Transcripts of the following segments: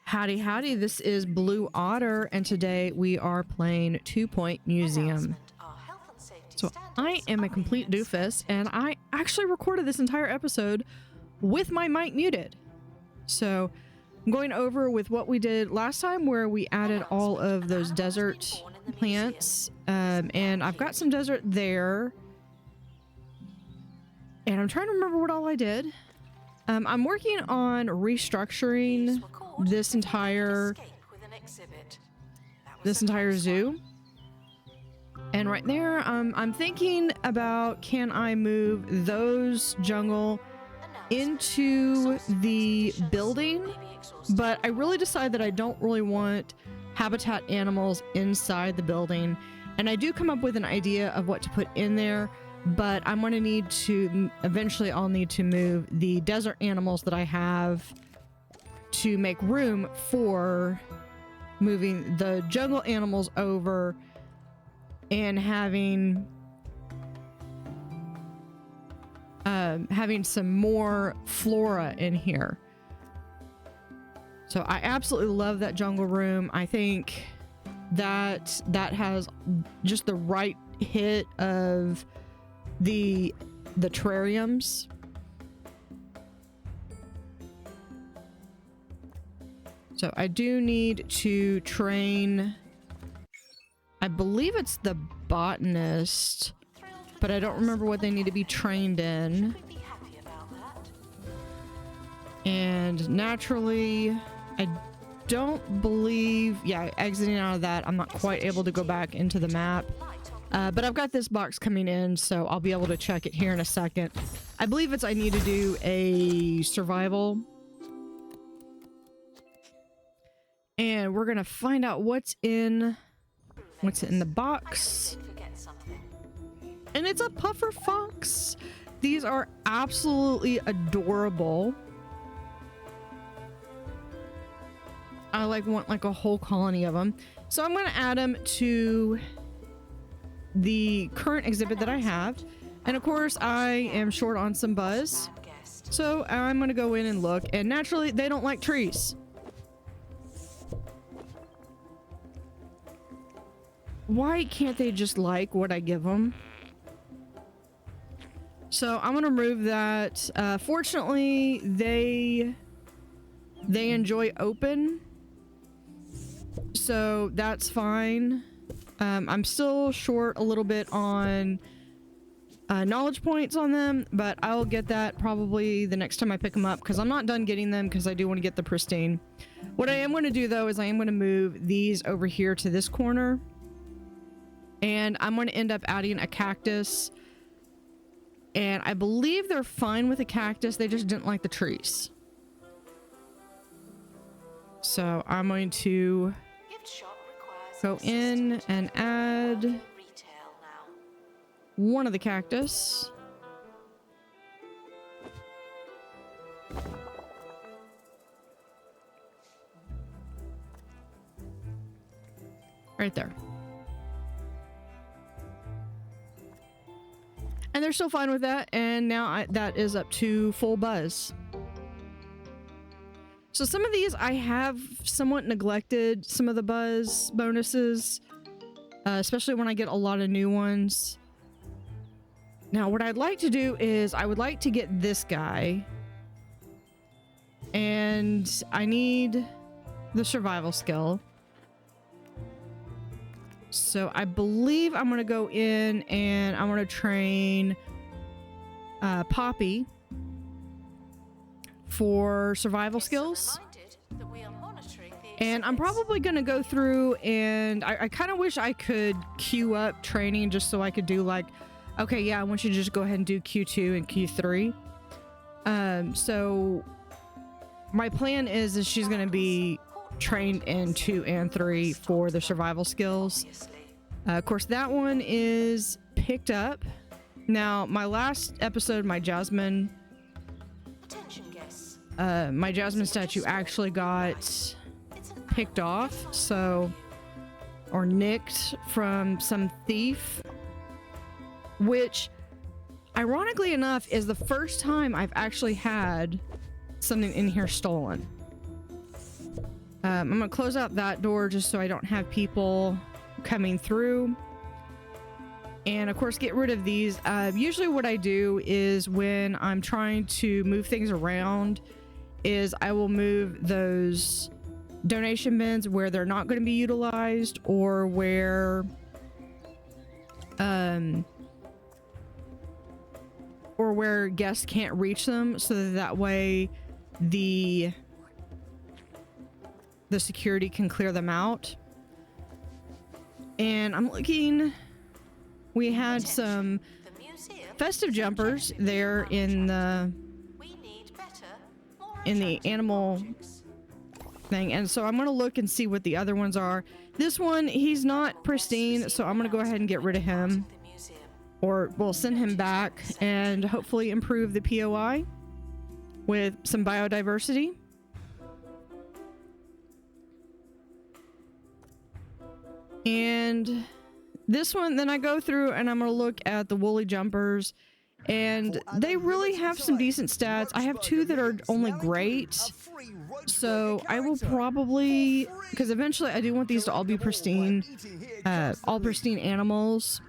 Howdy, howdy, this is Blue Otter, and today we are playing 2 Point Museum. So I am a complete doofus, and I actually recorded this entire episode with my mic muted. So I'm going over with what we did last time, where we added all of those desert plants, and I've got some desert there. And I'm trying to remember what all I did. I'm working on restructuring this entire zoo. And right there, I'm thinking about, can I move those jungle into the building? But I really decided that I don't really want habitat animals inside the building. And I do come up with an idea of what to put in there, but I'm going to need to, eventually I'll need to move the desert animals that I have to make room for moving the jungle animals over and having some more flora in here. So I absolutely love that jungle room. I think that has just the right hit of the terrariums. So I do need to train, I believe it's the botanist, but I don't remember what they need to be trained in. And naturally, I don't believe, yeah, exiting out of that, I'm not quite able to go back into the map. But I've got this box coming in, so I'll be able to check it here in a second. I believe I need to do a survival. And we're gonna find out what's in the box. And it's a puffer fox. These are absolutely adorable. I want a whole colony of them. So I'm gonna add them to the current exhibit that I have. And of course I am short on some buzz, so I'm gonna go in and look, and naturally they don't like trees. Why can't they just like what I give them? So I'm gonna remove that. Fortunately they enjoy open, so that's fine. I'm still short a little bit on knowledge points on them, but I'll get that probably the next time I pick them up, because I'm not done getting them, because I do want to get the pristine. What I am going to do though is I am going to move these over here to this corner, and I'm going to end up adding a cactus. And I believe they're fine with a cactus, they just didn't like the trees. So I'm going to go in and add one of the cactus. Right there. And they're still fine with that, and now that is up to full buzz. So some of these I have somewhat neglected, some of the buzz bonuses, especially when I get a lot of new ones. Now what I'd like to do is I would like to get this guy, and I need the survival skill. So I believe I'm going to go in and I'm going to train Poppy for survival skills. And I'm probably going to go through, and I kind of wish I could queue up training just so I could do okay, yeah, I want you to just go ahead and do Q2 and Q3. So my plan is she's going to be trained in 2 and 3 for the survival skills. Of course, that one is picked up. Now, my last episode, my Jasmine statue actually got picked off, or nicked from some thief, which ironically enough is the first time I've actually had something in here stolen. I'm gonna close out that door just so I don't have people coming through. And of course, get rid of these. Usually what I do is when I'm trying to move things around is I will move those donation bins where they're not going to be utilized, or where guests can't reach them, so that way the security can clear them out. And I'm looking, we had some festive jumpers there in the animal thing, and so I'm gonna look and see what the other ones are. This one, he's not pristine, so I'm gonna go ahead and get rid of him, or we'll send him back and hopefully improve the POI with some biodiversity. And this one, then I go through and I'm gonna look at the woolly jumpers, and they really have some decent stats. I have two that are only great, so I will probably, because eventually I do want these to all be pristine, all pristine animals.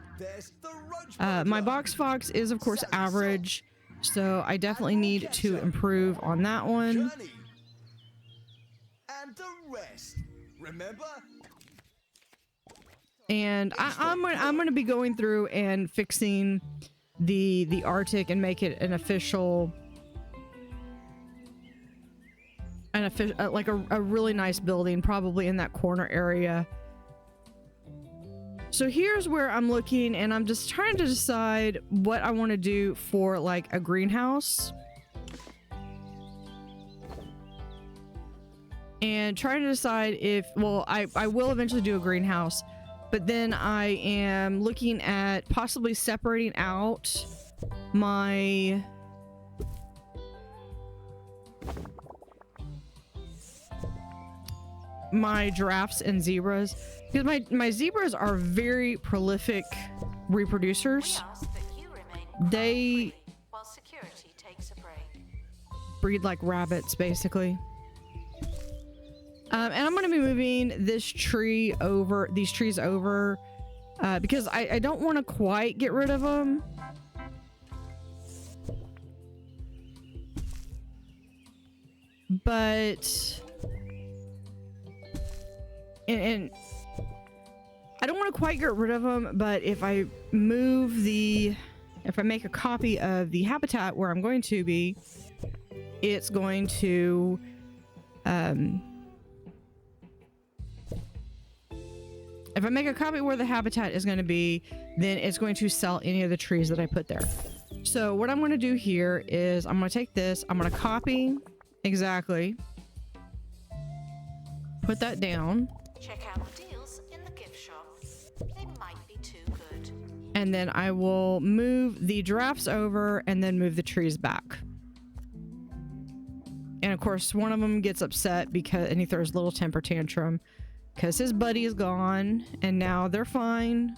My box fox is of course average, so I definitely need to improve on that one. And I'm going to be going through and fixing the Arctic and make it an official, like a really nice building, probably in that corner area. So here's where I'm looking, and I'm just trying to decide what I want to do for like a greenhouse, and trying to decide if, well, I will eventually do a greenhouse. But then I am looking at possibly separating out my giraffes and zebras, because my zebras are very prolific reproducers. They breed like rabbits, basically. And I'm going to be moving this tree over, these trees over, because I don't want to quite get rid of them. But, and I don't want to quite get rid of them, but if I move if I make a copy of the habitat where I'm going to be, it's going to, if I make a copy where the habitat is going to be, then it's going to sell any of the trees that I put there. So what I'm going to do here is I'm going to take this, I'm going to copy exactly, put that down. Check out the deals in the gift shop. They might be too good. And then I will move the giraffes over and then move the trees back. And of course, one of them gets upset and he throws a little temper tantrum, because his buddy is gone, and now they're fine.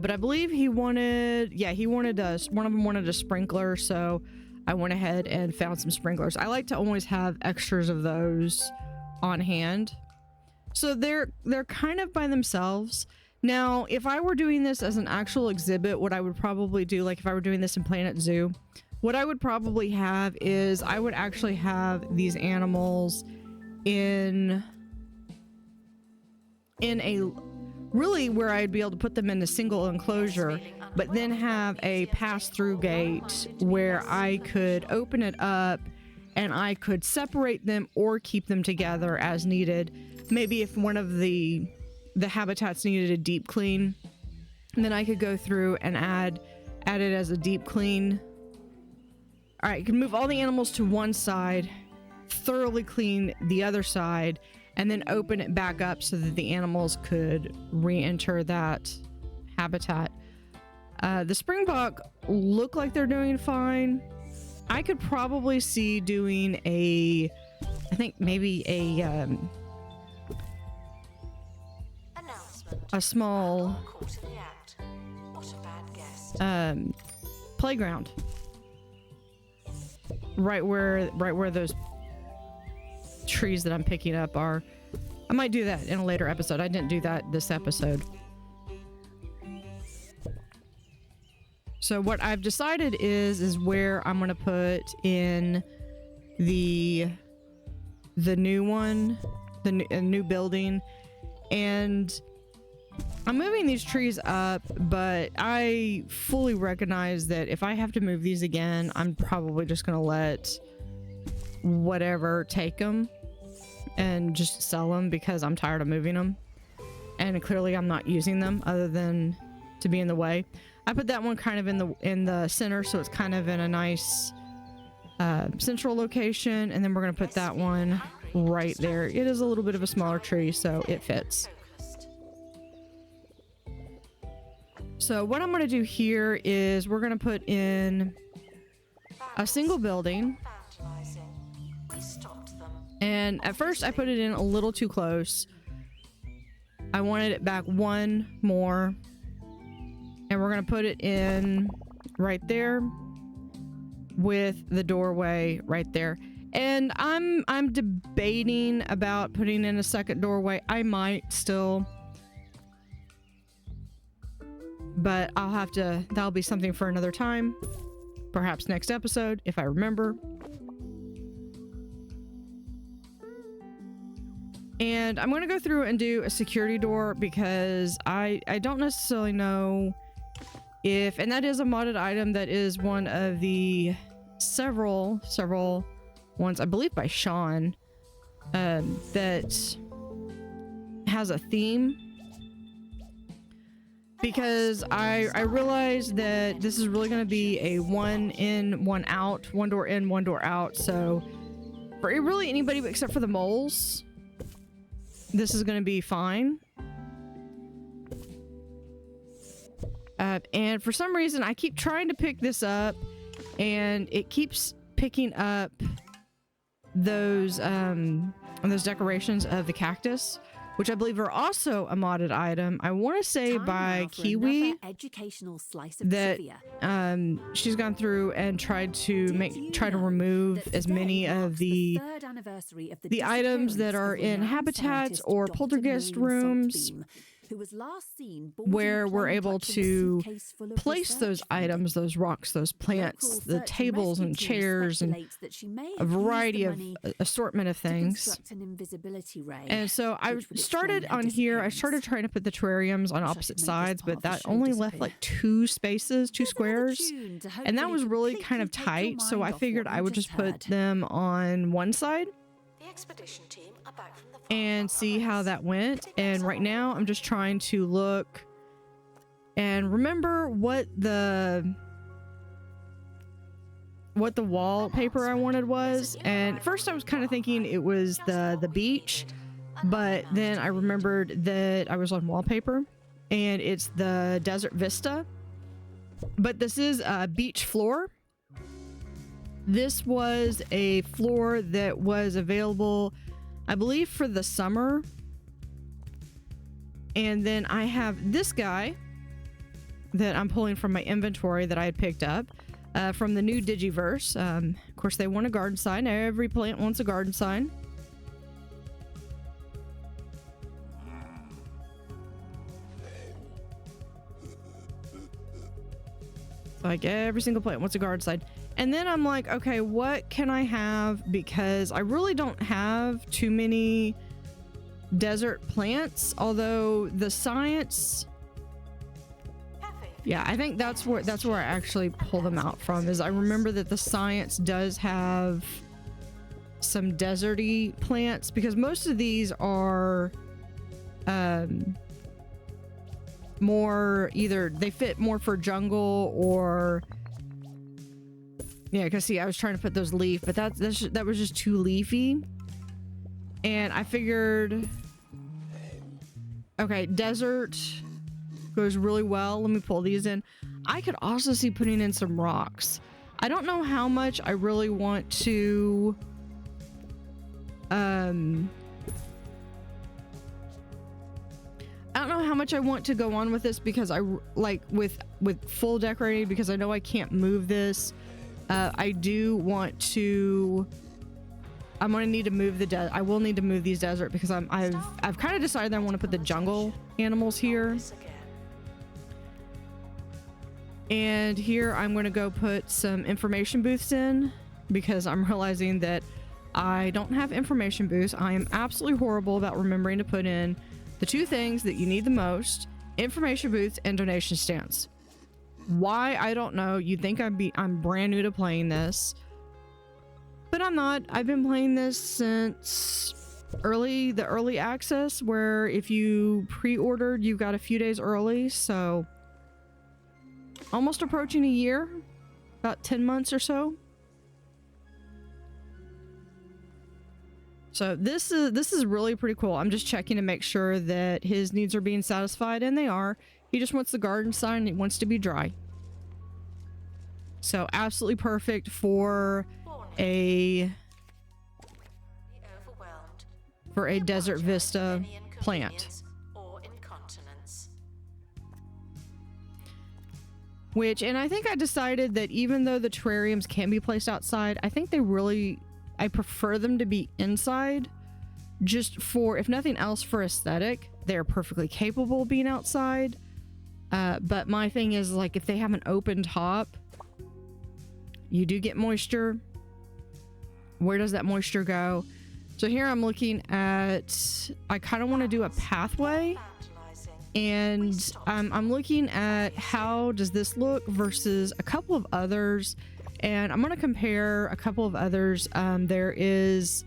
But I believe he wanted, yeah, one of them wanted a sprinkler, so I went ahead and found some sprinklers. I like to always have extras of those on hand. So they're kind of by themselves. Now, if I were doing this as an actual exhibit, what I would probably do, like if I were doing this in Planet Zoo, what I would probably have is I would actually have these animals in a really where I'd be able to put them in a single enclosure, but then have a pass-through gate where I could open it up and I could separate them or keep them together as needed. Maybe if one of the habitats needed a deep clean, then I could go through and add it as a deep clean. All right, you can move all the animals to one side, thoroughly clean the other side, and then open it back up so that the animals could re-enter that habitat. The springbok look like they're doing fine. I could probably see doing I think maybe a small playground. right where those trees that I'm picking up are. I might do that in a later episode. I didn't do that this episode. So what I've decided is where I'm going to put in the new one, the new building. And I'm moving these trees up, but I fully recognize that if I have to move these again, I'm probably just going to let whatever take them and just sell them because I'm tired of moving them. And clearly I'm not using them other than to be in the way. I put that one kind of in the center, so it's kind of in a nice central location, and then we're going to put that one right there. It is a little bit of a smaller tree, so it fits. So what I'm going to do here is we're going to put in a single building. And at first I put it in a little too close. I wanted it back one more. And we're going to put it in right there with the doorway right there. And I'm debating about putting in a second doorway. I might still, but I'll have to, that'll be something for another time. Perhaps next episode if I remember. And I'm going to go through and do a security door because I don't necessarily know if, and that is a modded item that is one of the several ones, I believe by Sean, that has a theme. Because I realized that this is really going to be a one in, one out, one door in, one door out. So for really anybody except for the moles, this is going to be fine. And for some reason, I keep trying to pick this up, and it keeps picking up those decorations of the cactus, which I believe are also a modded item. I want to say by Kiwi that she's gone through and tried to remove as many of the items that are in habitats or poltergeist rooms, where we're able to place those items, those rocks, those plants, the tables and chairs, and a variety of assortment of things. And so I started on here, I started trying to put the terrariums on opposite sides, but that only left like two squares, and that was really kind of tight, so I figured I would just put them on one side and see how that went. And right now I'm just trying to look and remember what the wallpaper I wanted was. And at first I was kind of thinking it was the beach, but then I remembered that I was on wallpaper and it's the desert vista, but this is a beach floor. This was a floor that was available, I believe, for the summer. And then I have this guy that I'm pulling from my inventory that I had picked up from the new Digiverse. Of course, they want a garden sign. Every plant wants a garden sign. Like every single plant wants a garden sign. And then I'm like, okay, what can I have? Because I really don't have too many desert plants, although the science, yeah, I think that's where I actually pull them out from. Is I remember that the science does have some deserty plants, because most of these are more, either they fit more for jungle or, yeah, because see, I was trying to put those leaf, but that was just too leafy. And I figured, okay, desert goes really well. Let me pull these in. I could also see putting in some rocks. I don't know how much I really want to I don't know how much I want to go on with this, because I like with full decorating, because I know I can't move this I do want to. I'm gonna need to move the I will need to move these desert because I've kind of decided that I want to put the jungle animals here. And here I'm going to go put some information booths in because I'm realizing that I don't have information booths. I am absolutely horrible about remembering to put in the two things that you need the most: information booths and donation stands. Why? I don't know. You'd think I'm brand new to playing this, but I'm not. I've been playing this since the early access, where if you pre-ordered, you got a few days early. So almost approaching a year, about 10 months or so. So this is really pretty cool. I'm just checking to make sure that his needs are being satisfied, and they are. He just wants the garden side and he wants to be dry. So absolutely perfect for a desert vista plant. Which, and I think I decided that even though the terrariums can be placed outside, I think I prefer them to be inside, just for, if nothing else, for aesthetic. They're perfectly capable of being outside. But my thing is, like, if they have an open top, you do get moisture. Where does that moisture go? So here I'm looking at, I kind of want to do a pathway. And I'm looking at how does this look versus a couple of others, and I'm going to compare a couple of others. There's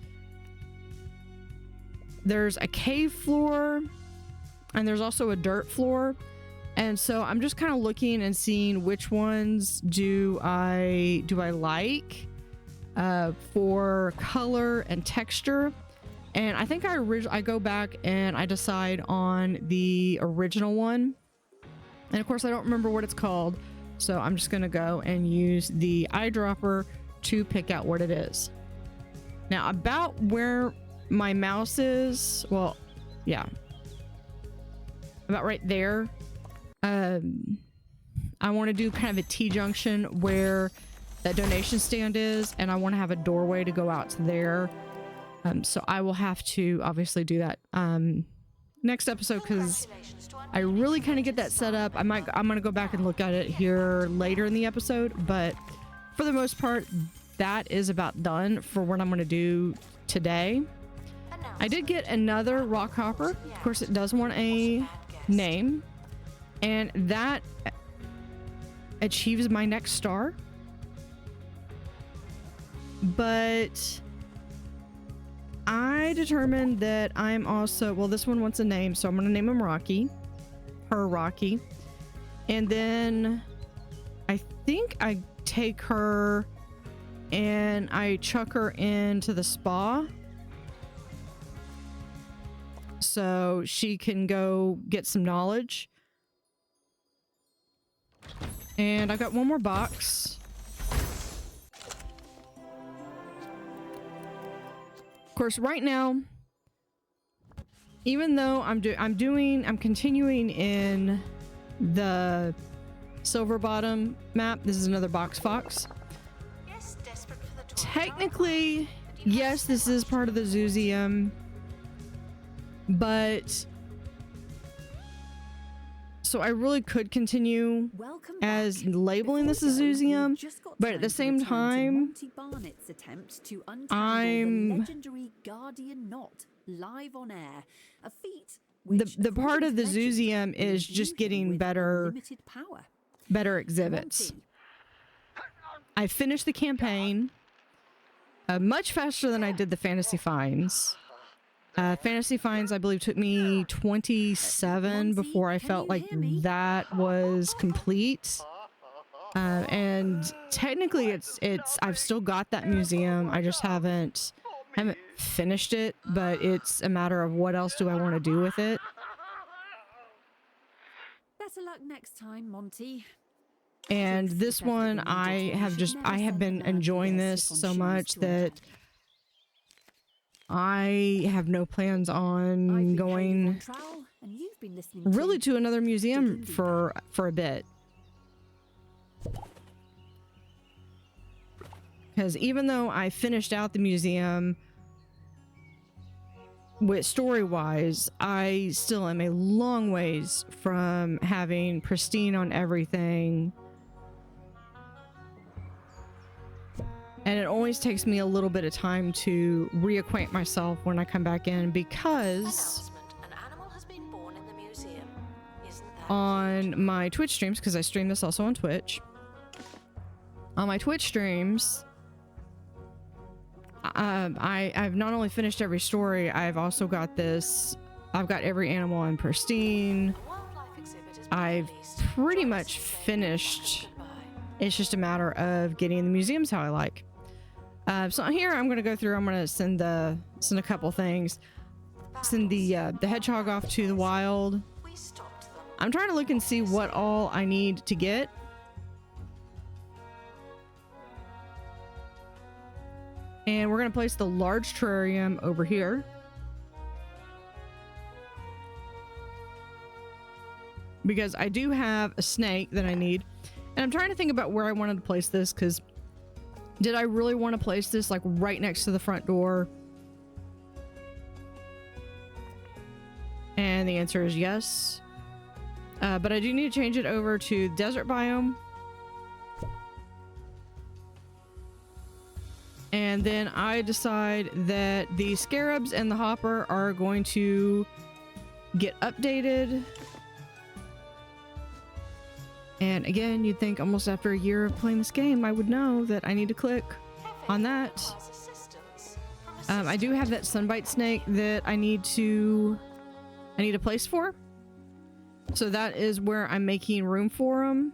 a cave floor, and there's also a dirt floor, and so I'm just kind of looking and seeing which ones do I like for color and texture. And I think I go back and I decide on the original one. And of course I don't remember what it's called. So I'm just going to go and use the eyedropper to pick out what it is. Now about where my mouse is, well, yeah, about right there. I want to do kind of a T-junction where that donation stand is. And I want to have a doorway to go out to there. So I will have to obviously do that next episode, because I really kind of get that set up. I'm going to go back and look at it here later in the episode, but for the most part, that is about done for what I'm going to do today. I did get another rock hopper. Of course, it does want a name, and that achieves my next star. But I determined that I'm also, well, this one wants a name, so I'm going to name him Rocky. Her Rocky. And then I think I take her and I chuck her into the spa so she can go get some knowledge. And I got one more box. Of course, right now, even though I'm continuing in the Silverbottom map. This is another box fox. Yes, desperate for the toy. Technically, yes, this is part of the Zooseum, but so I really could continue as labeling this a Zooseum, but at the same time, I'm legendary Guardian knot live on air. A feat the part of the Zooseum is just getting better exhibits. I finished the campaign much faster than I did the Fantasy Finds. Fantasy Finds, I believe, took me 27 before I felt like that was complete. And technically I've still got that museum. I just haven't finished it, but it's a matter of what else do I want to do with it. Better luck next time, Monty. And this one, I have been enjoying this so much that I have no plans on going really to another museum for a bit. Because even though I finished out the museum with story-wise, I still am a long ways from having pristine on everything. And it always takes me a little bit of time to reacquaint myself when I come back in, because An animal has been born in the museum. Isn't that on my Twitch streams, because I stream this also on Twitch, on my Twitch streams, I've not only finished every story, I've also got this, I've got every animal in pristine. a wildlife exhibit has been I've released? pretty much finished. It's just a matter of getting the museums how I like. So here I'm going to go through, I'm going to send a couple things. Send the hedgehog off to the wild. We stopped them. I'm trying to look and see what all I need to get. And we're going to place the large terrarium over here. Because I do have a snake that I need. And I'm trying to think about where I wanted to place this, because did I really want to place this like right next to the front door? And the answer is yes. But I do need to change it over to desert biome. And then I decide that the scarabs and the hopper are going to get updated. And again, you'd think almost after a year of playing this game, I would know that I need to click on that. I do have that sunbite snake that I need a place for. So that is where I'm making room for them.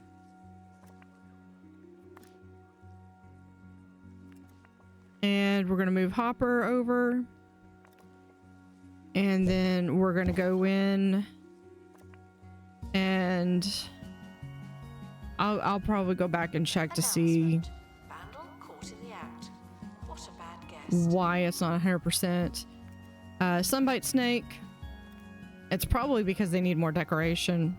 And we're going to move Hopper over. And then we're going to go in and I'll probably go back and check to see Caught in the act. What a bad guess. why it's not 100%. Sunbite snake. It's probably because they need more decoration.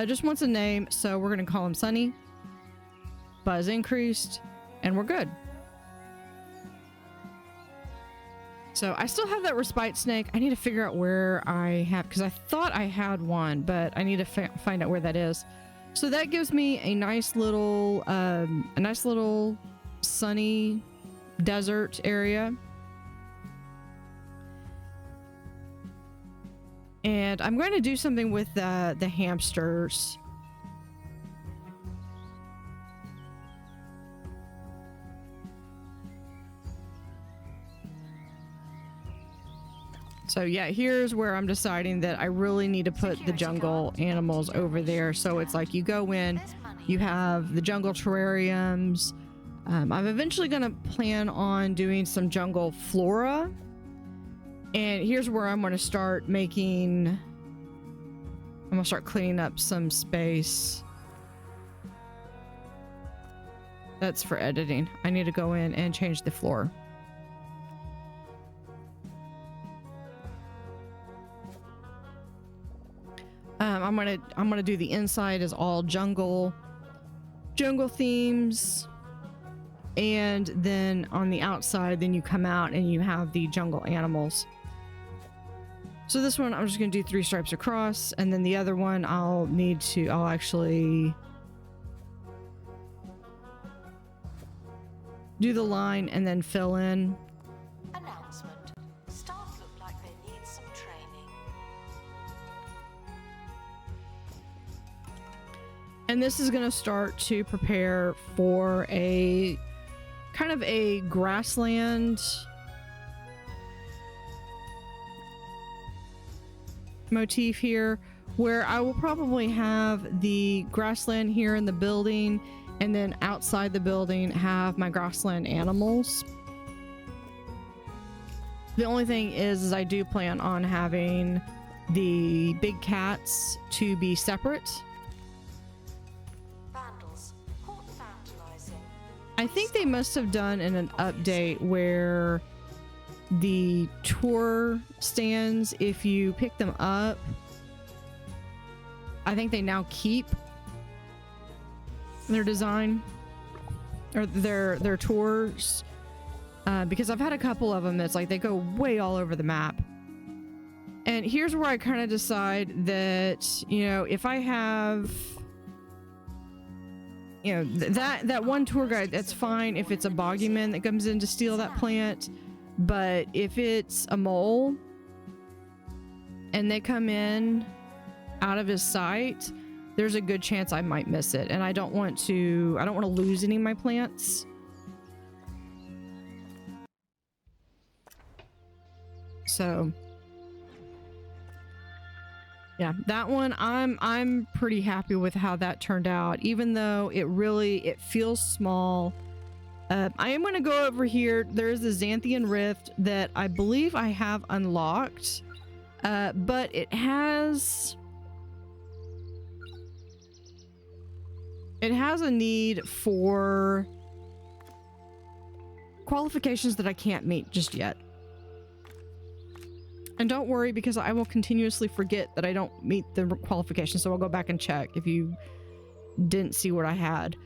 Just wants a name, so we're going to call him Sunny. Buzz increased, and we're good. So I still have that respite snake. I need to figure out where I have, because I thought I had one, but I need to find out where that is. So that gives me a nice little sunny desert area. And I'm going to do something with the hamsters. So yeah, here's where I'm deciding that I really need to put the jungle animals over there. So it's like you go in, you have the jungle terrariums. I'm eventually going to plan on doing some jungle flora. And here's where I'm going to start making... I'm going to start cleaning up some space. That's for editing. I need to go in and change the floor. I'm gonna do the inside as all jungle themes, and then on the outside, then you come out and you have the jungle animals. So this one I'm just gonna do 3 stripes across, and then the other one I'll actually do the line and then fill in. Announcement. Staff look like they need some training. And this is going to start to prepare for a kind of a grassland motif here, where I will probably have the grassland here in the building, and then outside the building have my grassland animals. The only thing is I do plan on having the big cats to be separate. I think they must have done in an update where the tour stands, if you pick them up, I think they now keep their design. or their tours, because I've had a couple of them that's like they go way all over the map. And here's where I kind of decide that, you know, if I have, you know, that one tour guide, that's fine if it's a bogeyman that comes in to steal that plant. But if it's a mole and they come in out of his sight, there's a good chance I might miss it. And I don't want to lose any of my plants. So yeah, that one I'm pretty happy with how that turned out, even though it feels small. I am going to go over here. There's the Xanthian Rift that I believe I have unlocked, but it has a need for qualifications that I can't meet just yet. And don't worry, because I will continuously forget that I don't meet the qualifications, so I'll go back and check if you didn't see what I had.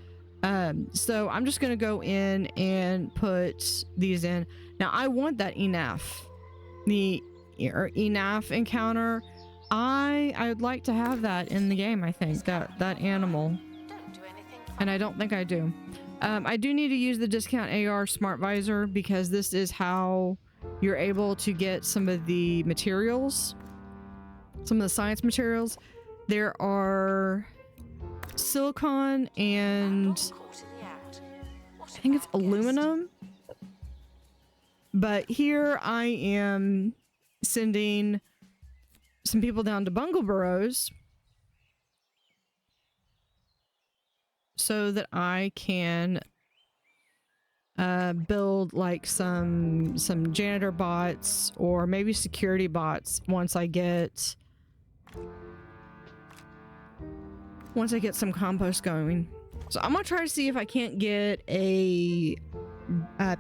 So I'm just gonna go in and put these in. Now I want that enough, the enough encounter. I would like to have that in the game. I think that animal, and I don't think I do. I do need to use the discount AR Smart Visor, because this is how you're able to get some of the materials, some of the science materials. There are silicon and I think it's aluminum. But here I am sending some people down to Bungle Burrows so that I can build like some janitor bots, or maybe security bots once I get some compost going. So I'm gonna try to see if I can't get a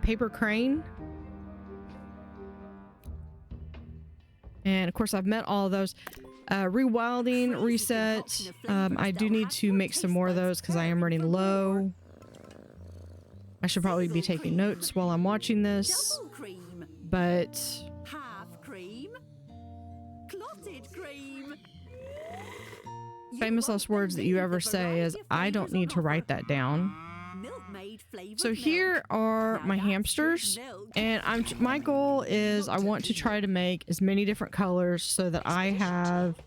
paper crane. And of course I've met all of those. Rewilding, reset. I do need to make some more of those because I am running low. I should probably be taking notes while I'm watching this, but Half cream, clotted cream. famous last words that you ever say is, I don't need to write that down. So here are my hamsters, and my goal is I want to try to make as many different colors so that I have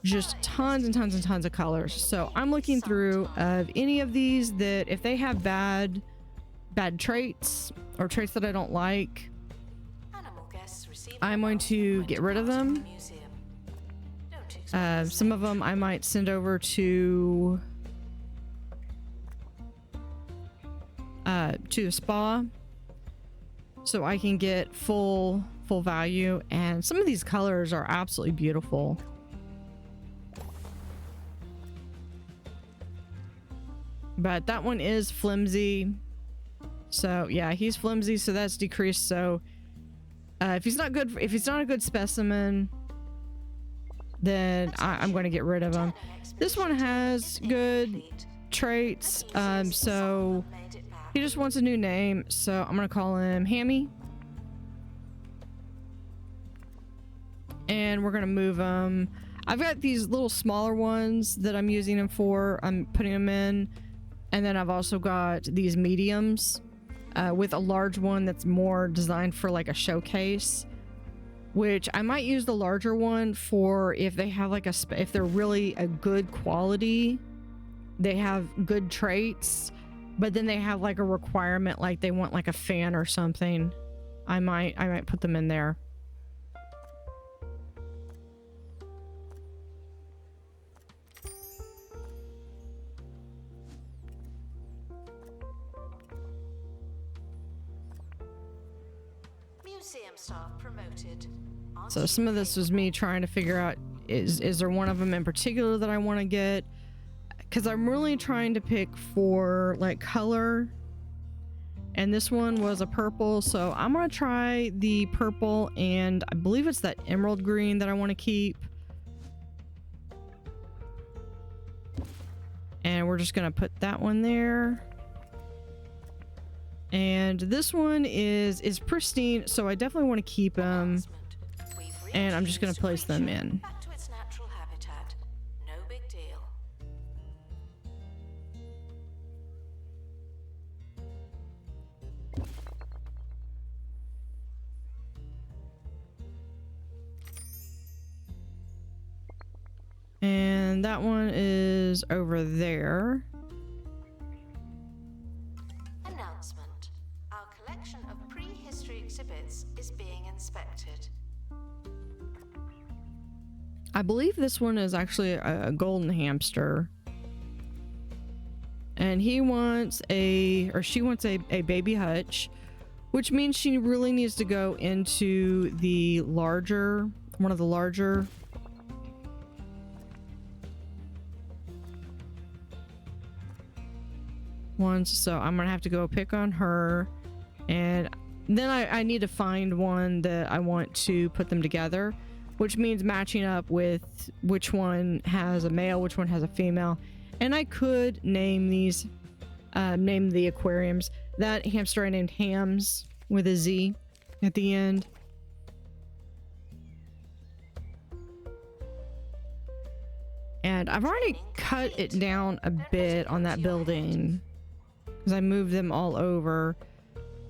just tons and tons and tons of colors. So I'm looking through of any of these that if they have bad traits or traits that I don't like, I'm going to get rid of them. Some of them I might send over to the spa so I can get full value. And some of these colors are absolutely beautiful. But that one is flimsy. So yeah, he's flimsy, so that's decreased. So if he's not a good specimen, then I'm going to get rid of him. This one has good traits, so he just wants a new name, so I'm going to call him Hammy. And we're going to move him. I've got these little smaller ones that I'm using him for. I'm putting them in. And then I've also got these mediums with a large one that's more designed for like a showcase, which I might use the larger one for if they have like if they're really a good quality, they have good traits, but then they have like a requirement, like they want like a fan or something. I might put them in there. So some of this was me trying to figure out, is there one of them in particular that I want to get? Because I'm really trying to pick for like color, and this one was a purple, so I'm gonna try the purple, and I believe it's that emerald green that I want to keep. And we're just gonna put that one there. And this one is pristine, so I definitely want to keep them. And I'm just going to place them in. Back to its natural habitat. No big deal. And that one is over there. Announcement. Our collection of prehistory exhibits is being inspected. I believe this one is actually a golden hamster. And he wants she wants a baby hutch, which means she really needs to go into the larger, one of the larger ones. So I'm gonna have to go pick on her, and then I need to find one that I want to put them together, which means matching up with which one has a male, which one has a female. And I could name these, name the aquariums. That hamster I named Hams with a Z at the end. And I've already cut it down a bit on that building because I moved them all over.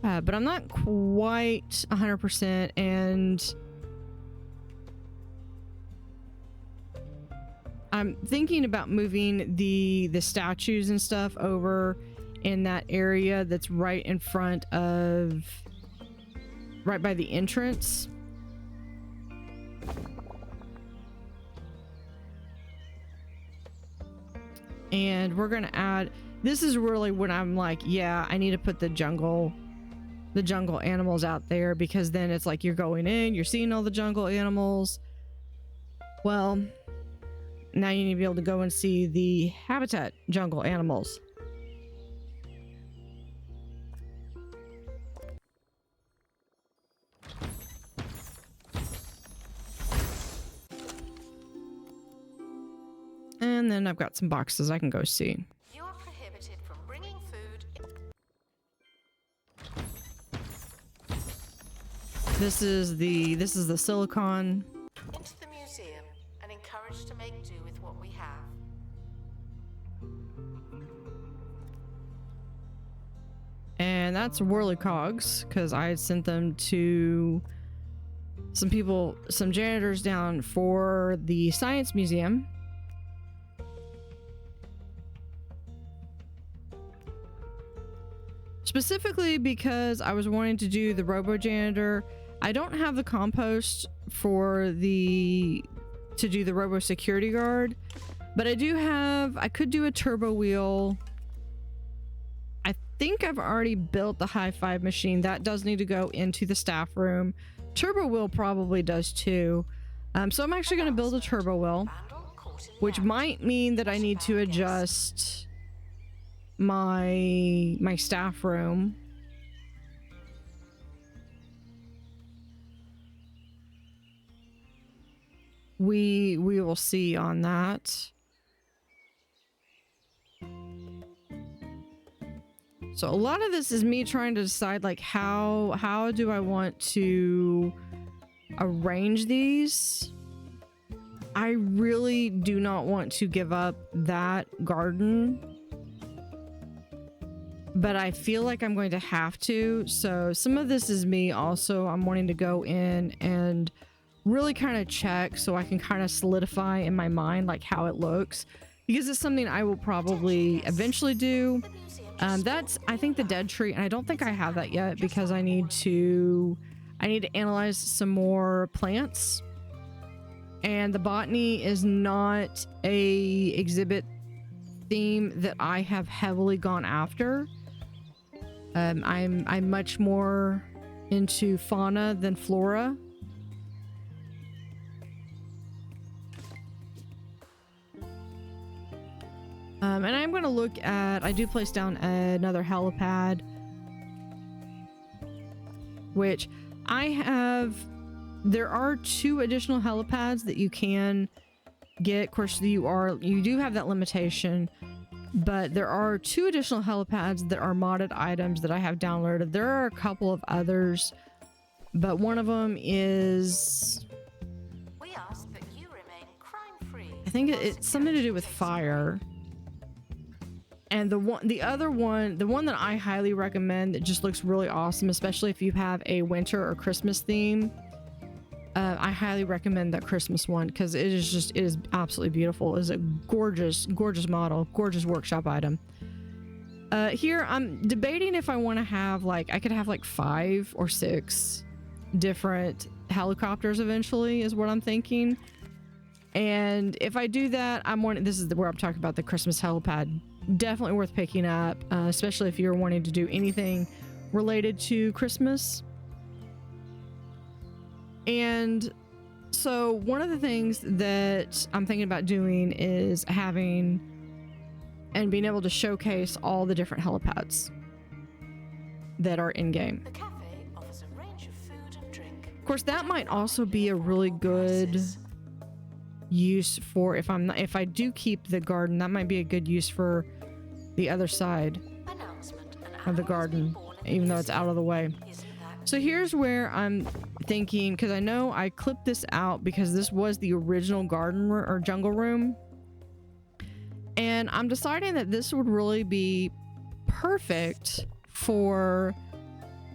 But I'm not quite 100%, and I'm thinking about moving the statues and stuff over in that area that's right in front of, right by the entrance. And we're gonna add, this is really when I'm like, yeah, I need to put the jungle animals out there, because then it's like you're going in, you're seeing all the jungle animals. Well, now you need to be able to go and see the habitat jungle animals. And then I've got some boxes I can go see. You are prohibited from bringing food. This is the silicon. Into the museum and encouraged to make do with what we have. And that's whirly cogs, because I had sent them to some people, some janitors down for the science museum. Specifically because I was wanting to do the robo janitor. I don't have the compost to do the robo security guard, but I could do a turbo wheel. I think I've already built the high five machine. That does need to go into the staff room. Turbo wheel probably does too. So I'm actually going to build a turbo wheel, which might mean that I need to adjust my staff room. We will see on that. So a lot of this is me trying to decide, like, how do I want to arrange these. I really do not want to give up that garden, but I feel like I'm going to have to. So some of this is me also. I'm wanting to go in and really kind of check so I can kind of solidify in my mind like how it looks, because it's something I will probably eventually do. That's, I think, the dead tree, and I don't think I have that yet because I need to analyze some more plants. And the botany is not a exhibit theme that I have heavily gone after. I'm much more into fauna than flora. And I'm going to look at, I do place down another helipad, which I have, there are 2 additional helipads that you can get. Of course, you do have that limitation, but there are 2 additional helipads that are modded items that I have downloaded. There are a couple of others, but one of them is, We ask that you remain crime-free. I think it's something to do with fire. And the one that I highly recommend that just looks really awesome, especially if you have a winter or Christmas theme. I highly recommend that Christmas one because it is absolutely beautiful. It's a gorgeous model, gorgeous workshop item. Here I'm debating if I want to have I could have 5 or 6 different helicopters eventually, is what I'm thinking. And if I do that, this is where I'm talking about the Christmas helipad. Definitely worth picking up, especially if you're wanting to do anything related to Christmas. And so one of the things that I'm thinking about doing is having and being able to showcase all the different helipads that are in game. The cafe offers a range of food and drink. Of course, that might also be a really good use for if I do keep the garden. That might be a good use for the other side of the garden, even though it's out of the way. So here's where I'm thinking, because I know I clipped this out because this was the original garden or jungle room, and I'm deciding that this would really be perfect for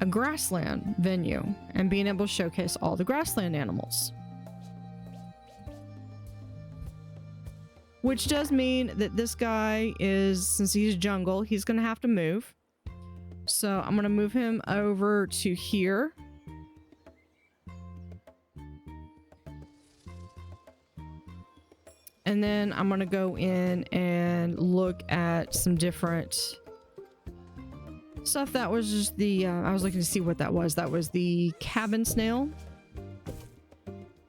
a grassland venue and being able to showcase all the grassland animals. Which does mean that this guy is, since he's jungle, he's going to have to move. So I'm going to move him over to here. And then I'm going to go in and look at some different stuff. That was just the, I was looking to see what that was. That was the cabin snail.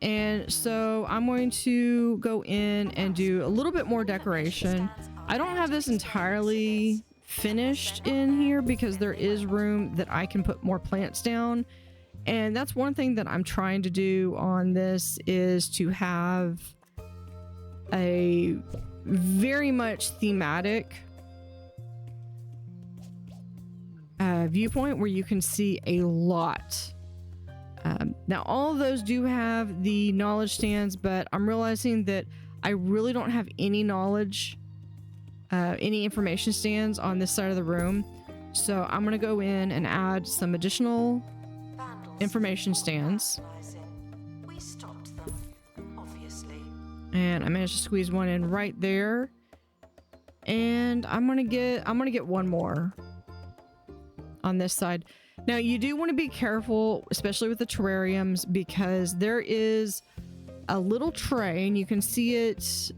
And so I'm going to go in and do a little bit more decoration. I don't have this entirely finished in here because there is room that I can put more plants down. And that's one thing that I'm trying to do on this, is to have a very much thematic viewpoint where you can see a lot. Now all of those do have the knowledge stands, but I'm realizing that I really don't have any knowledge, any information stands on this side of the room. So I'm going to go in and add some additional information stands. We stopped them, obviously. And I managed to squeeze one in right there. And I'm going to get one more on this side. Now, you do want to be careful, especially with the terrariums, because there is a little tray, and you can see it's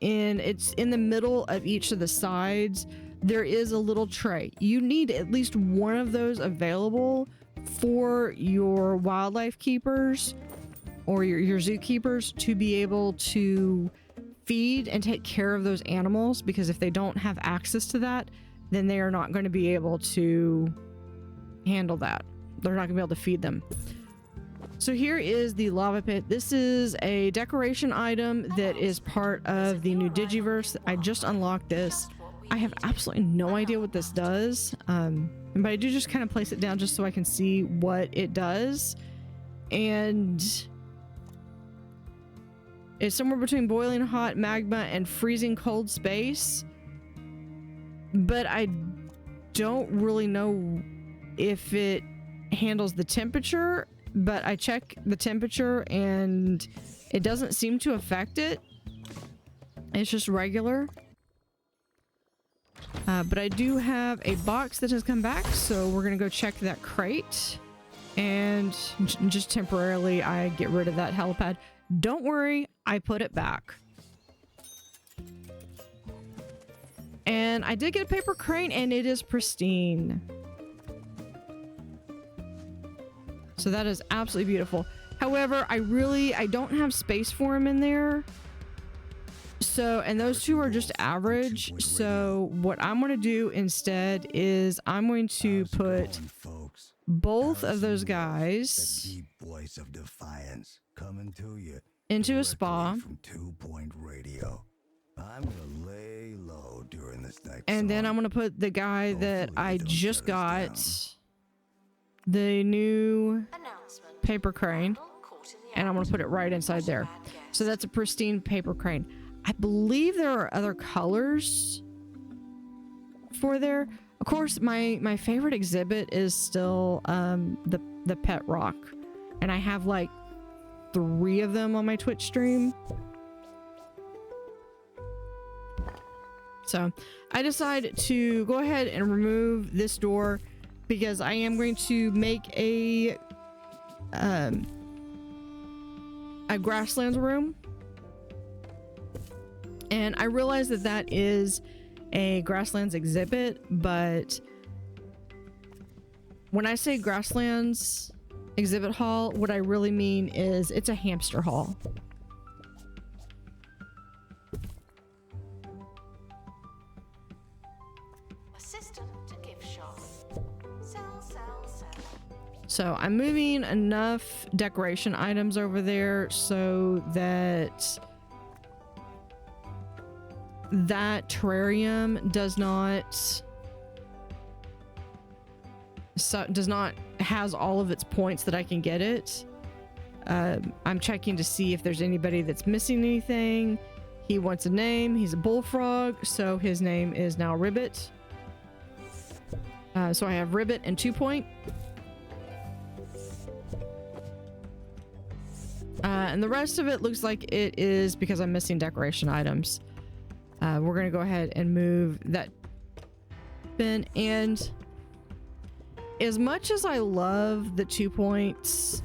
in the middle of each of the sides. There is a little tray. You need at least one of those available for your wildlife keepers or your zookeepers to be able to feed and take care of those animals, because if they don't have access to that, then they are not going to be able to handle that. They're not going to be able to feed them. So here is the lava pit. This is a decoration item that is part of the new Digiverse. I just unlocked this. I have absolutely no idea what this does, but I do just kind of place it down just so I can see what it does. And it's somewhere between boiling hot magma and freezing cold space. But I don't really know if it handles the temperature, but I check the temperature and it doesn't seem to affect it. It's just regular. But I do have a box that has come back, so we're gonna go check that crate. And just temporarily, I get rid of that helipad. Don't worry, I put it back. And I did get a paper crane, and it is pristine. So that is absolutely beautiful. However, I don't have space for him in there. So, and those two are just average. So what I'm going to do instead is I'm going to put both of those guys into a spa. From 2 Point Radio. I'm gonna lay low during this next And then song. I'm gonna put the guy that Hopefully I they don't just shut us got, the new Announcement. paper crane, Candle caught in the and I'm gonna act. put it right inside Not a there. bad guess. So that's a pristine paper crane. I believe there are other colors for there. Of course, my favorite exhibit is still the pet rock, and I have like 3 of them on my Twitch stream. So I decided to go ahead and remove this door because I am going to make a grasslands room. And I realize that that is a grasslands exhibit, but when I say grasslands exhibit hall, what I really mean is it's a hamster hall. Assistant to gift shop. Sell. So I'm moving enough decoration items over there so that that terrarium does not has all of its points that I can get it. I'm checking to see if there's anybody that's missing anything. He wants a name. He's a bullfrog, so his name is now Ribbit. So I have Ribbit and 2 point. And the rest of it looks like it is because I'm missing decoration items. We're gonna go ahead and move that bin. And as much as I love the 2 points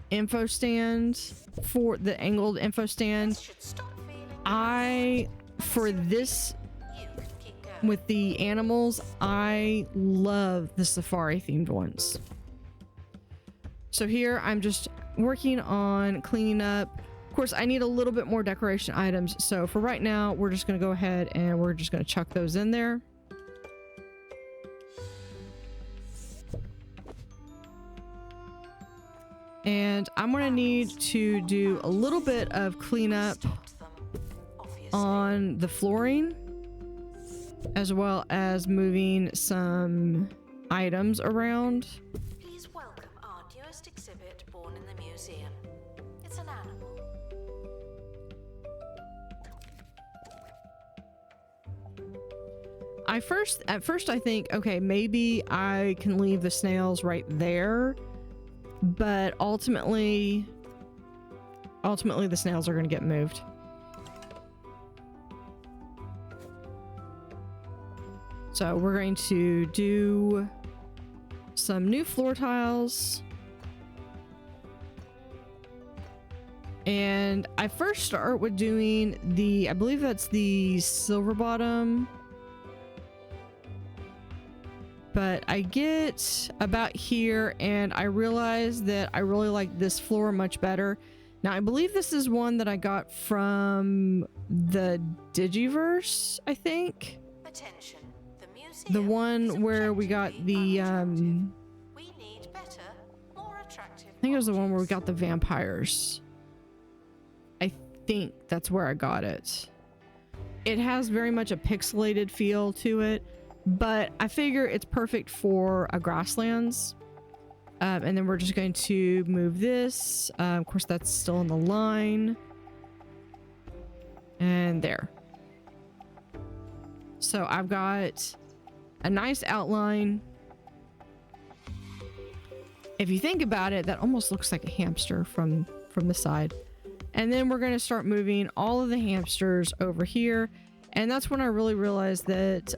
info stand for the angled info stand, Should stop feeling for this you can keep going. with the animals, I love the safari themed ones. So here I'm just working on cleaning up. Of course, I need a little bit more decoration items. So for right now, we're just going to go ahead and we're just going to chuck those in there. And I'm going to need to do a little bit of cleanup Stopped them, obviously. on the flooring, as well as moving some items around. Please welcome our newest exhibit born in the museum. It's an animal. At first I think, okay, maybe I can leave the snails right there, but ultimately the snails are going to get moved. So we're going to do some new floor tiles. And I first start with doing I believe that's the Silverbottom. But I get about here and I realize that I really like this floor much better. Now I believe this is one that I got from the Digiverse, I think. Attention, the museum. The is one where we got objectively the unattractive. We need better, more attractive. I think it was the one where we got the vampires. I think that's where I got it. It has very much a pixelated feel to it, but I figure it's perfect for a grasslands. And then we're just going to move this. Of course, that's still in the line. And there. So I've got a nice outline. If you think about it, that almost looks like a hamster from the side. And then we're going to start moving all of the hamsters over here. And that's when I really realized that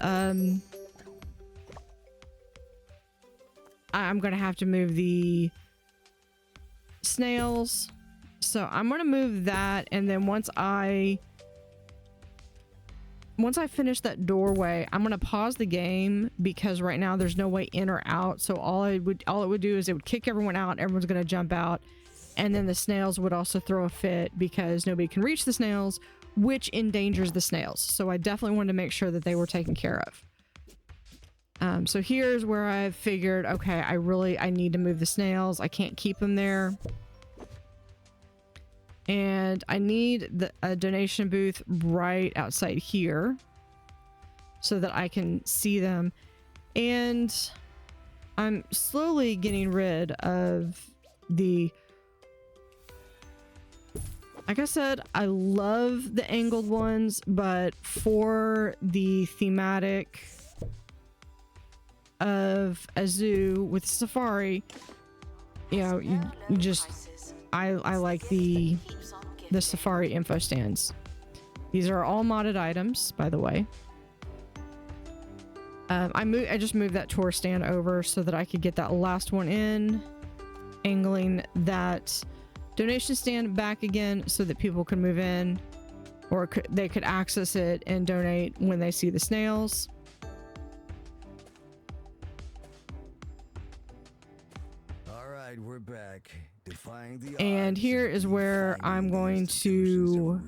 I'm going to have to move the snails. So I'm going to move that. And then once I finish that doorway, I'm going to pause the game because right now there's no way in or out. So all it would do is it would kick everyone out. Everyone's going to jump out. And then the snails would also throw a fit because nobody can reach the snails, which endangers the snails. So I definitely wanted to make sure that they were taken care of. So here's where I've figured, okay, I need to move the snails. I can't keep them there. And I need a donation booth right outside here so that I can see them. And I'm slowly getting rid of the... Like I said, I love the angled ones, but for the thematic of a zoo with safari, you know, you just... I like the safari info stands. These are all modded items, by the way. I just moved that tour stand over so that I could get that last one in, angling that donation stand back again so that people can move in, or they could access it and donate when they see the snails. All right, we're back. Defying the And odds here is where I'm going to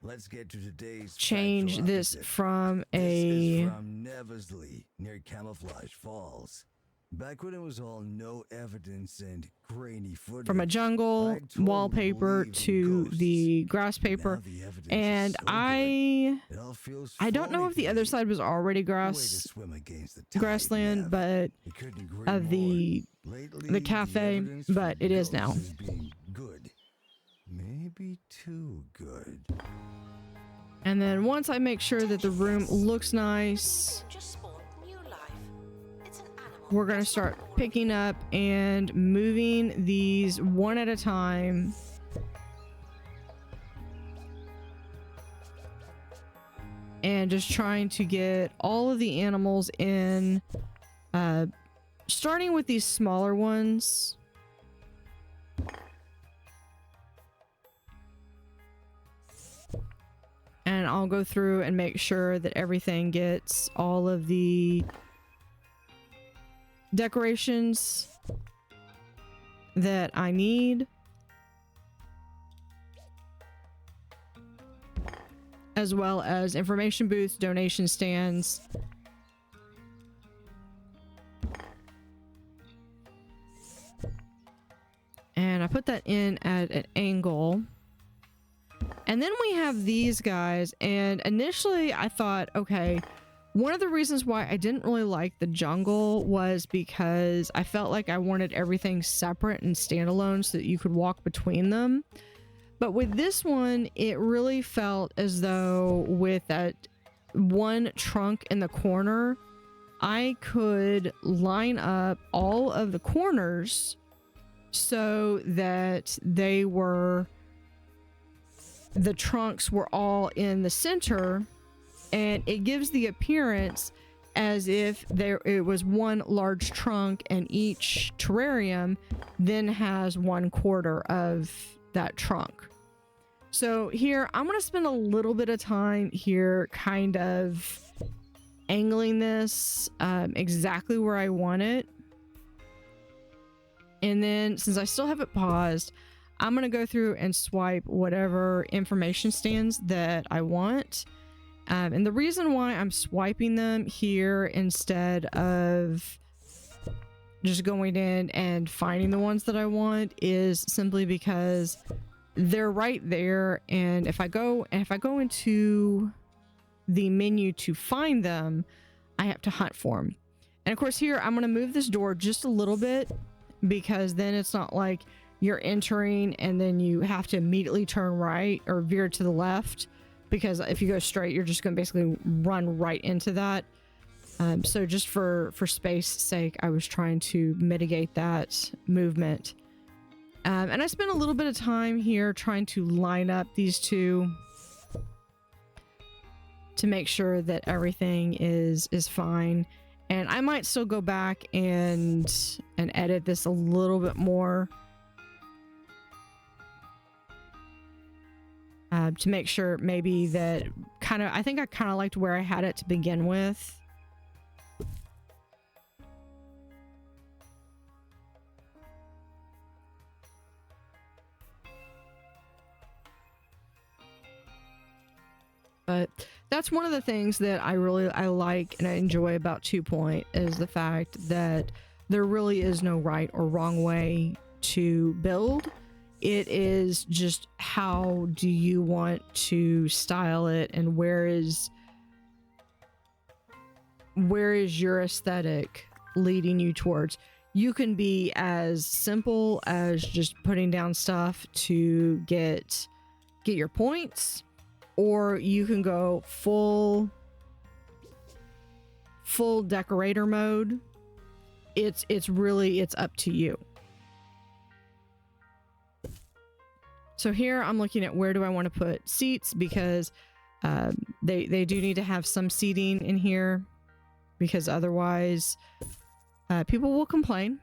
Let's get to today's change factual this opposite. from This a... is from Neversley, near Camouflage Falls. Back when it was all no evidence and grainy footage. from a jungle I totally wallpaper believed in to ghosts. the grass paper. Now the evidence And is so good, it all feels I don't know phony if the to other me. side was already No way to swim against the tide, grassland, Nev. but You couldn't agree of more. the Lately, cafe, evidence but for it is now. ghosts being good. Maybe too good. And then once I make sure that the room looks nice, Just spawned new life. It's an animal. we're going to start picking up and moving these one at a time. And just trying to get all of the animals in, starting with these smaller ones. And I'll go through and make sure that everything gets all of the decorations that I need. As well as information booths, donation stands. And I put that in at an angle. And then we have these guys, and initially I thought, okay, one of the reasons why I didn't really like the jungle was because I felt like I wanted everything separate and standalone so that you could walk between them. But with this one, it really felt as though with that one trunk in the corner, I could line up all of the corners so that the trunks were all in the center, and it gives the appearance as if it was one large trunk, and each terrarium then has 1/4 of that trunk. So here I'm going to spend a little bit of time here kind of angling this exactly where I want it. And then since I still have it paused, I'm going to go through and swipe whatever information stands that I want. And the reason why I'm swiping them here instead of just going in and finding the ones that I want is simply because they're right there. And if I go into the menu to find them, I have to hunt for them. And of course here, I'm going to move this door just a little bit because then it's not like you're entering and then you have to immediately turn right or veer to the left, because if you go straight, you're just going to basically run right into that. So just for space sake, I was trying to mitigate that movement. And I spent a little bit of time here trying to line up these two to make sure that everything is fine. And I might still go back and edit this a little bit more. To make sure maybe that I think I kind of liked where I had it to begin with. But that's one of the things that I like and I enjoy about 2 Point is the fact that there really is no right or wrong way to build. It is just how do you want to style it, and where is your aesthetic leading you towards. You can be as simple as just putting down stuff to get your points, or you can go full decorator mode. It's really up to you. So here I'm looking at where do I want to put seats, because they do need to have some seating in here, because otherwise people will complain.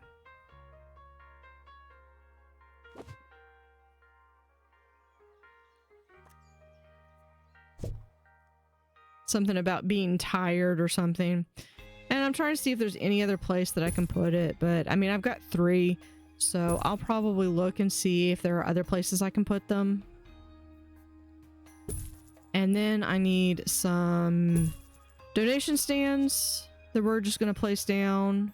Something about being tired or something. And I'm trying to see if there's any other place that I can put it, but I mean, I've got 3, so I'll probably look and see if there are other places I can put them. And then I need some donation stands that we're just going to place down.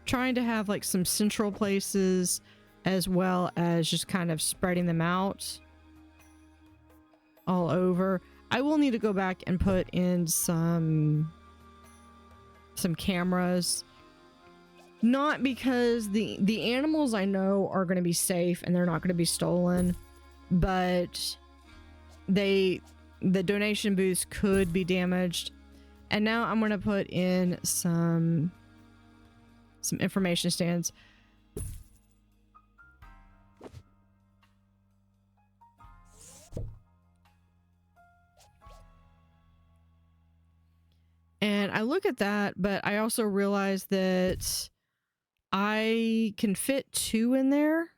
Trying to have like some central places, as well as just kind of spreading them out all over. I will need to go back and put in some cameras. Not because the animals I know are going to be safe and they're not going to be stolen, but the donation booths could be damaged. And now I'm going to put in some information stands. And I look at that, but I also realize that I can fit 2 in there.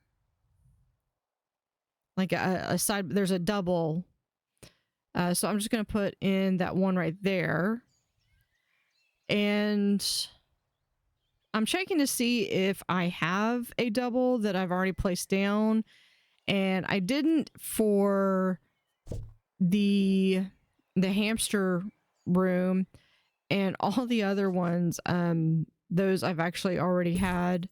Like a side, there's a double. So I'm just going to put in that one right there. And I'm checking to see if I have a double that I've already placed down. And I didn't for the hamster room. And all the other ones, those I've actually already had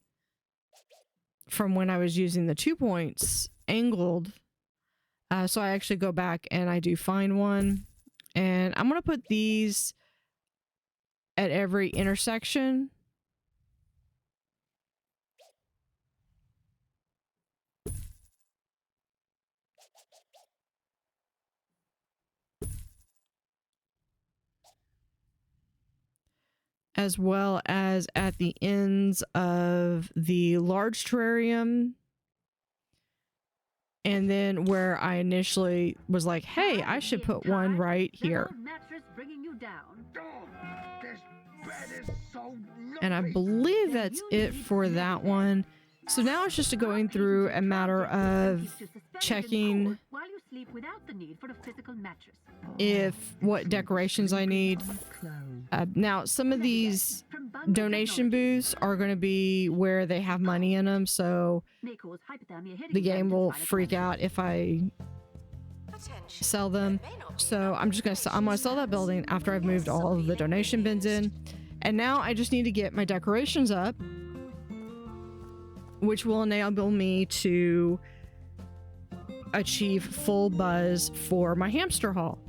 from when I was using the 2 points angled. So I actually go back and I do find one. And I'm going to put these at every intersection. As well as at the ends of the large terrarium. And then where I initially was like, hey, I should put one right here. And I believe that's it for that one. So now it's just going through a matter of checking if what decorations I need. Now, some of these donation booths are going to be where they have money in them, so the game will freak out if I sell them. So I'm gonna sell that building after I've moved all of the donation bins in. And now I just need to get my decorations up, which will enable me to achieve full buzz for my hamster haul.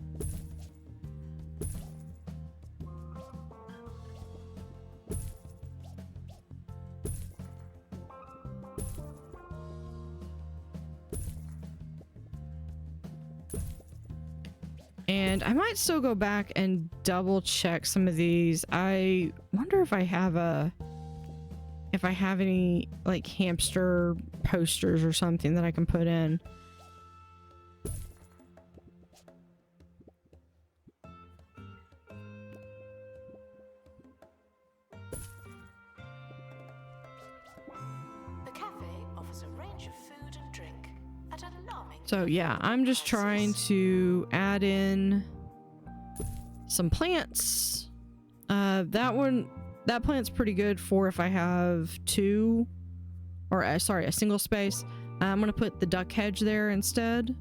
And I might still go back and double check some of these. I wonder if I have any like hamster posters or something that I can put in. The cafe offers a range of food and drink at alarming. So yeah, I'm just trying to add in some plants. That plant's pretty good for if I have two, or a single space. I'm gonna put the duck hedge there instead.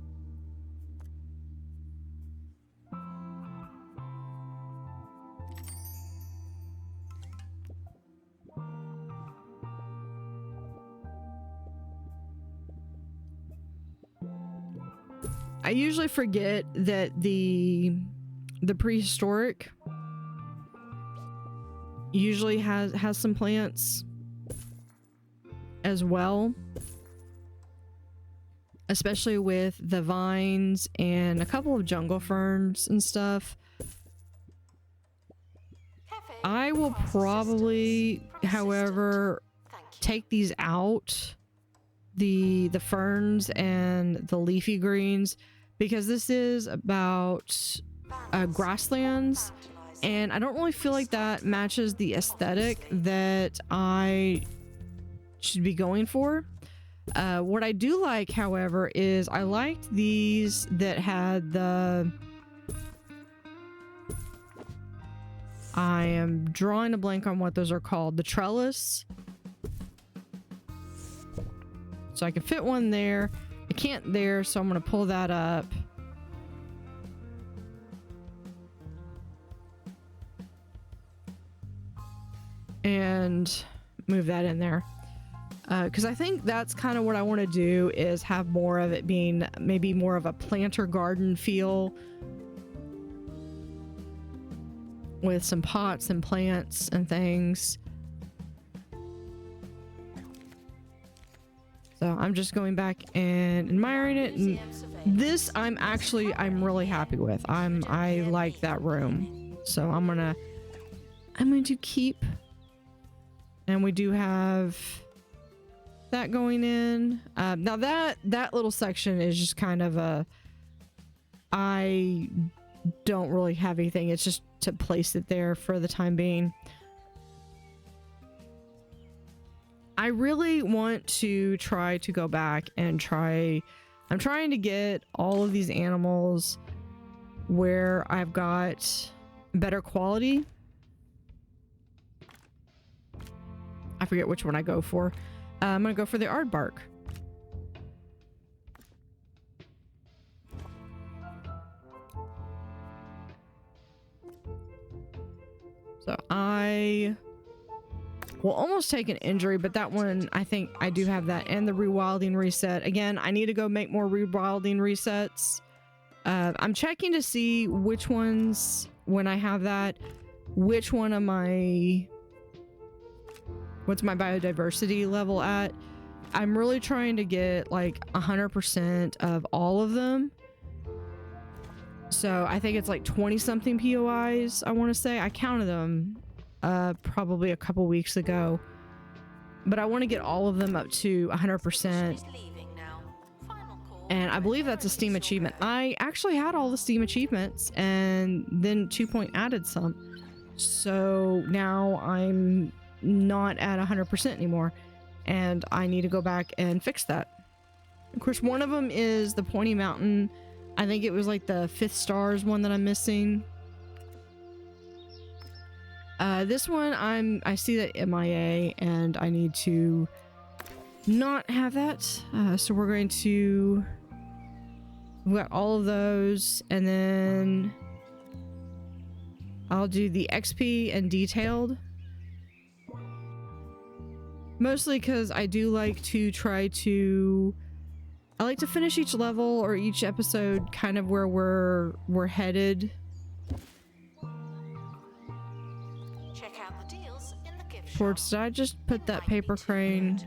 I usually forget that the prehistoric usually has some plants as well, especially with the vines and a couple of jungle ferns and stuff. I will probably, however, take these out, the ferns and the leafy greens, because this is about grasslands, and I don't really feel like that matches the aesthetic that I should be going for. What I do like, however, is I liked these that had the... I am drawing a blank on what those are called. The trellis. So I can fit one there. I can't there, so I'm going to pull that up. And move that in there. Because I think that's kind of what I want to do, is have more of it being maybe more of a planter garden feel, with some pots and plants and things. So I'm just going back and admiring it, and this I'm really happy with. I like that room, so I'm going to keep. And we do have that going in. Now that little section is just kind of a, I don't really have anything. It's just to place it there for the time being. I really want to try to go back and I'm trying to get all of these animals where I've got better quality. I forget which one I go for. I'm gonna go for the aardvark. So I will almost take an injury, but that one, I think I do have that, and the rewilding reset. Again, I need to go make more rewilding resets. I'm checking to see which ones, when I have that, which one of my, what's my biodiversity level at. I'm really trying to get like 100% of all of them. So I think it's like 20 something POIs, I want to say. I counted them probably a couple weeks ago, but I want to get all of them up to 100%. And I believe that's a Steam achievement. I actually had all the Steam achievements, and then 2 Point added some. So now I'm not at 100% anymore, and I need to go back and fix that. Of course, one of them is the Pointy Mountain. I think it was like the 5th stars one that I'm missing. This one, I see that MIA, and I need to not have that. So we're going to, we've got all of those, and then I'll do the XP and detailed. Mostly because I do like to I like to finish each level or each episode kind of where we're headed. Check out the deals in the gift Towards, did I just put that paper crane?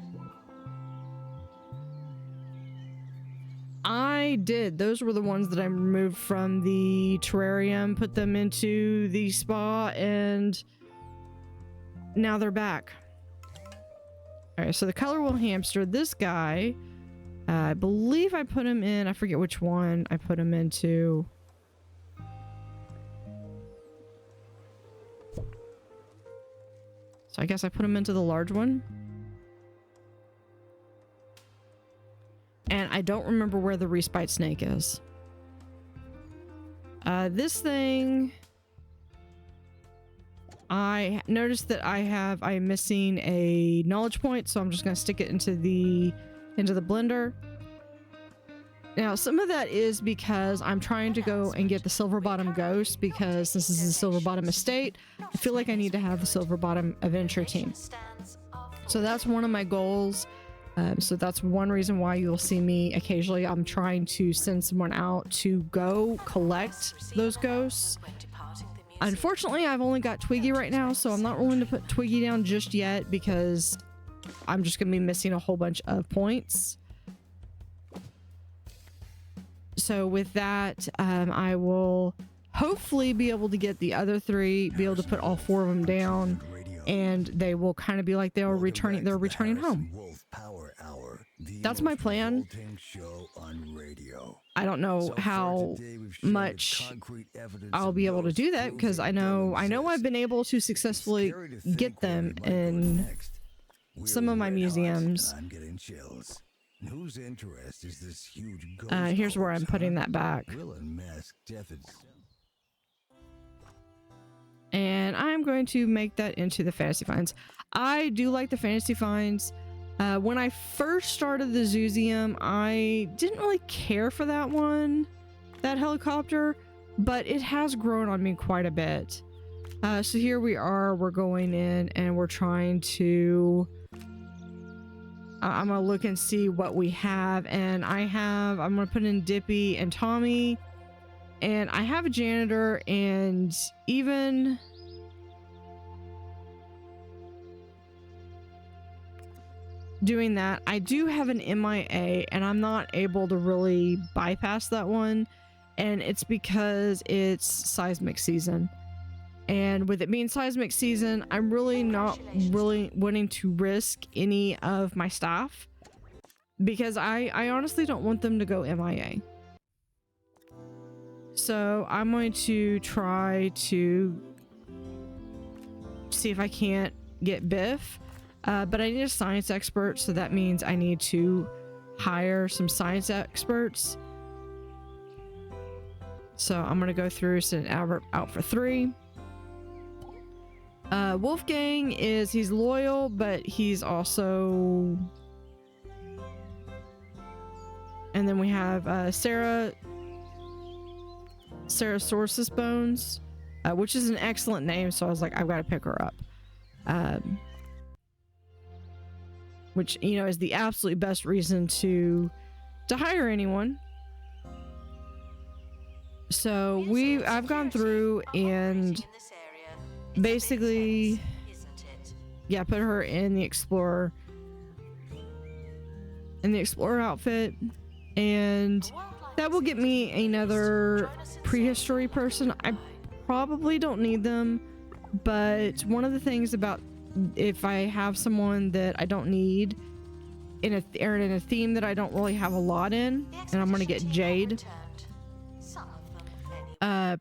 I did. Those were the ones that I removed from the terrarium, put them into the spa, and now they're back. Alright, so the color wheel hamster, this guy, I believe I put him in, I forget which one I put him into. So I guess I put him into the large one. And I don't remember where the respite snake is. This thing, I noticed that I'm missing a knowledge point, so I'm just gonna stick it into the blender. Now, some of that is because I'm trying to go and get the Silverbottom ghost, because this is the Silverbottom estate. I feel like I need to have the Silverbottom adventure team. So that's one of my goals. So that's one reason why you'll see me occasionally. I'm trying to send someone out to go collect those ghosts. Unfortunately, I've only got Twiggy right now, so I'm not willing to put Twiggy down just yet because I'm just going to be missing a whole bunch of points. So with that, I will hopefully be able to get the other 3, be able to put all 4 of them down, and they will kind of be like they're returning home. That's my plan. I don't know how much I'll be able to do that because I know I've been able to successfully get them in some of my museums. Whose interest is this huge here's where I'm putting that back. And I'm going to make that into the fantasy finds. I do like the fantasy finds. When I first started the Zooseum, I didn't really care for that one, that helicopter, but it has grown on me quite a bit. So here we are, we're going in and we're trying to, I'm gonna look and see what we have. And I'm gonna put in Dippy and Tommy, and I have a janitor, and even doing that, I do have an MIA, and I'm not able to really bypass that one, and it's because it's seismic season. And with it being seismic season, I'm really not wanting to risk any of my staff because I honestly don't want them to go MIA. So I'm going to try to see if I can't get Biff. But I need a science expert, so that means I need to hire some science experts. So I'm gonna go through, send Albert out for 3. Wolfgang he's loyal, but he's also... And then we have Sarah Sources Bones, which is an excellent name, so I was like, I've got to pick her up. Which, you know, is the absolute best reason to hire anyone. So I've gone through and basically, yeah, put her in the Explorer outfit, and that will get me another Prehistory person. I probably don't need them, but one of the things about if I have someone that I don't need in a theme that I don't really have a lot in, and I'm gonna get Jade.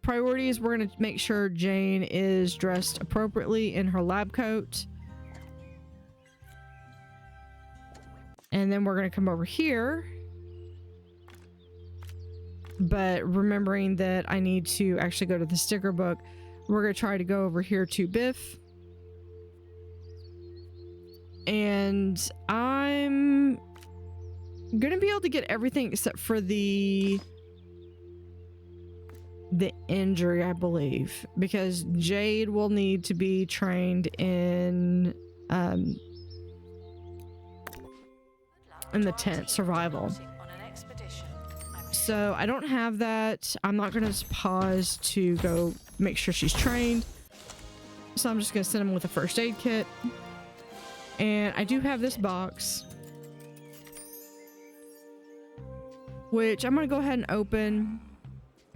Priorities, we're gonna make sure Jane is dressed appropriately in her lab coat. And then we're gonna come over here. But remembering that I need to actually go to the sticker book, we're gonna try to go over here to Biff. And I'm gonna be able to get everything except for the injury, I believe, because Jade will need to be trained in the tent survival. So I don't have that. I'm not gonna pause to go make sure she's trained, so I'm just gonna send him with a first aid kit. And I do have this box, which I'm gonna go ahead and open,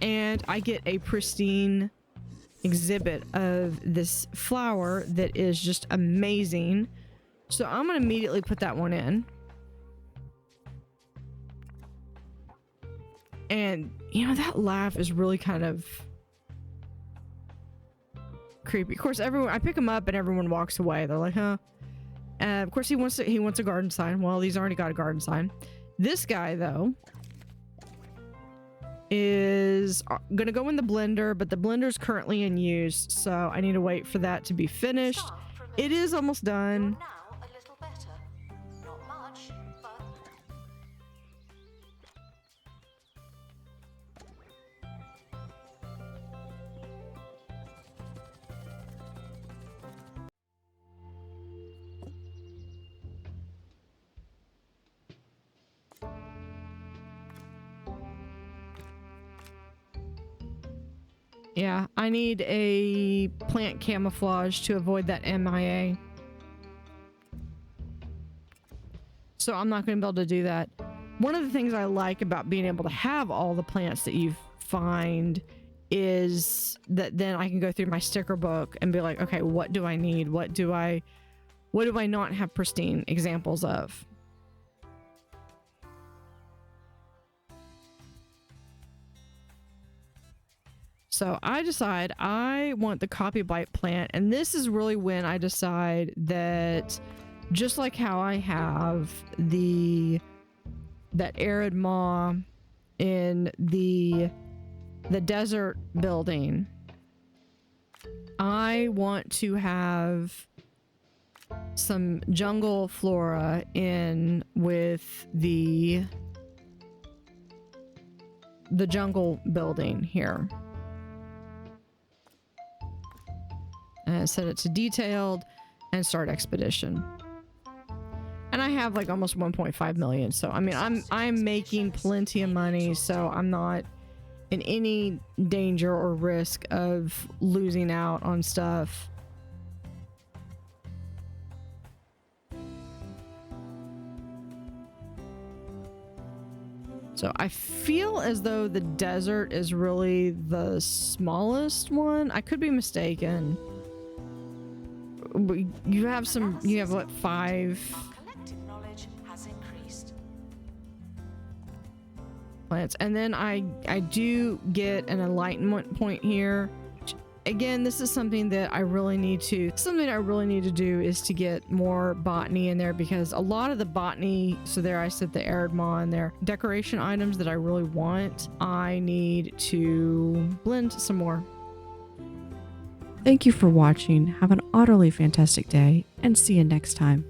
and I get a pristine exhibit of this flower that is just amazing. So I'm gonna immediately put that one in. And you know, that laugh is really kind of creepy. Of course, I pick him up and everyone walks away. They're like, huh? Of course, he wants a garden sign. Well, he's already got a garden sign. This guy, though, is gonna go in the blender, but the blender's currently in use, so I need to wait for that to be finished. It is almost done. Yeah, I need a plant camouflage to avoid that MIA. So I'm not going to be able to do that. One of the things I like about being able to have all the plants that you find is that then I can go through my sticker book and be like, okay, what do I need? What do I not have pristine examples of? So I decide I want the copy blight plant, and this is really when I decide that just like how I have that arid maw in the desert building, I want to have some jungle flora in with the jungle building here. And set it to detailed and start expedition. And I have like almost 1.5 million. So I mean, I'm making plenty of money, so I'm not in any danger or risk of losing out on stuff. So I feel as though the desert is really the smallest one. I could be mistaken. You have what, 5 Collective knowledge has increased. plants, and then I do get an enlightenment point here. Again, this is something that I really need to do is to get more botany in there, because a lot of the botany, so there I set the arid maw in there, decoration items that I really want, I need to blend some more. Thank you for watching. Have an utterly fantastic day, and see you next time.